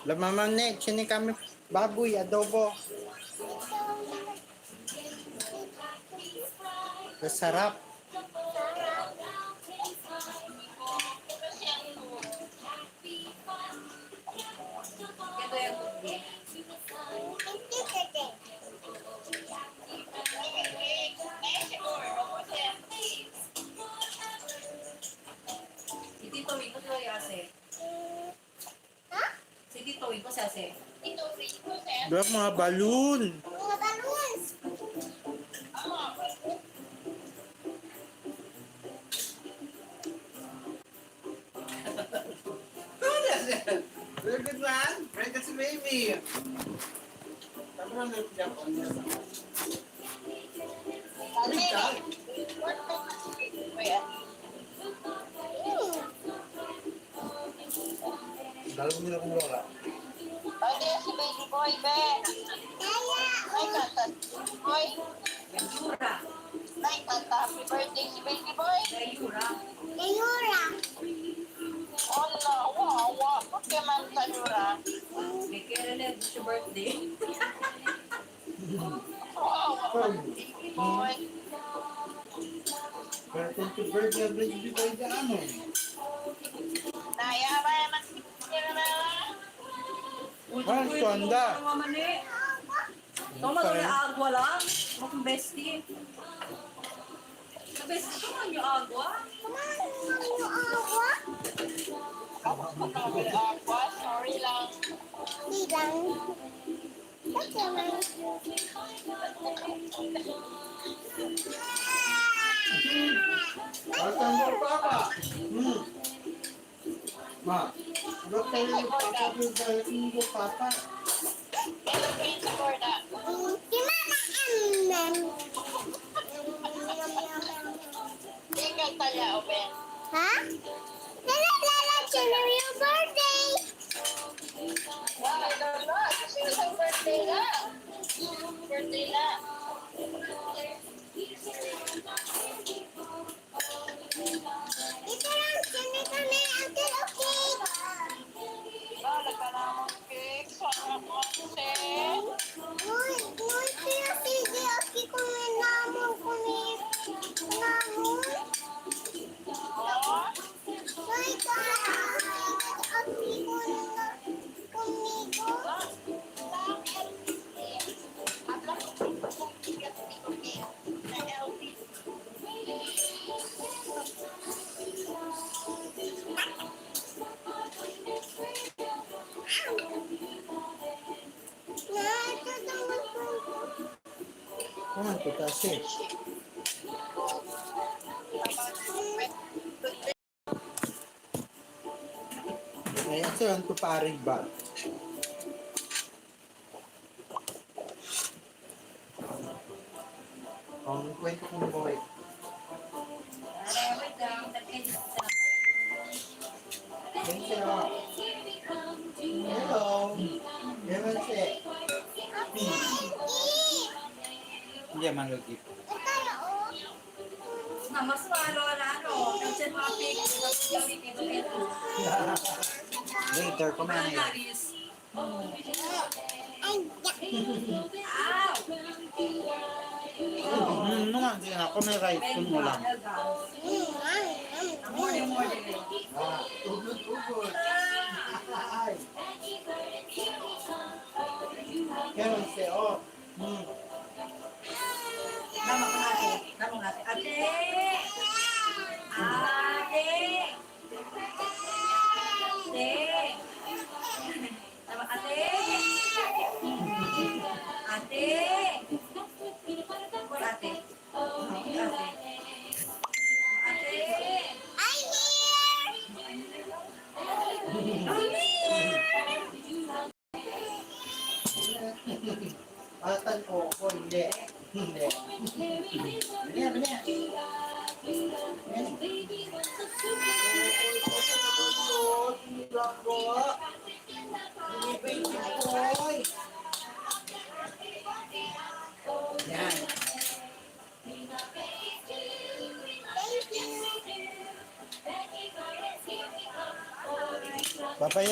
Lamamanek, sini kami baboy, adobo. Masarap. Ito yung tubig. Si Tito Wing ko sila yase. Si Tito Wing ko siya se. Black mga balloon. Mga balloons. Very good man. Very good si baby. Dalawa nila kung lola. Pwede si baby boy, be. Ay, kanta. Boy. Yura. Ay, kanta. Happy birthday si baby boy. Yura. Layura. Wala, wawa. Bakit man sa Yura? May kailan na siya birthday. Wawa. Baby boy. Pero kung to bird na baby boy dyan ano. Naya, ba naman si Ah, tuanda. Toma daw yung agwa lang. Makong bestie. Sa bestie ko man yung agwa. Kumain yung awa. Ako ko na wala ako. Sorry lang. Di lang. Bakit naman? Asan mo papa? Ma, look tayo yung papa yung yung papa. Pero please for that. Si Mama Emmen. Di ka tala, Oben. Ha? Lala, sino yung birthday? Wala, lala. Kasi isang birthday na. Birthday na. Ito lang, sino kami ang cake. Wala ka na mong cake. Sarap mo kasi. Muy pero sige, aquí con el amo, con el amo. Oh, Soy aquí conmigo. Na, ito naman po. Kuman ko kasi. Ayan sila ang tuparig ba? Ang kwento kong boy. Thank you. Hello. Yaman siya. Hindi man lagi. Mas malo na ano. Kasi topic. Kasi yung ito ito. Later, kumain na yan. Naman din ako may right kung ulam. More. Ugod. Ay. Kaya siya, oh. Tama ko natin. Tama natin. Ate! Ate! Ate! Tama, ate! Ate! Por ate. Ate. Ate! I'm here. Atan ko, hindi. Hindi. Banya. Yan. Papaya.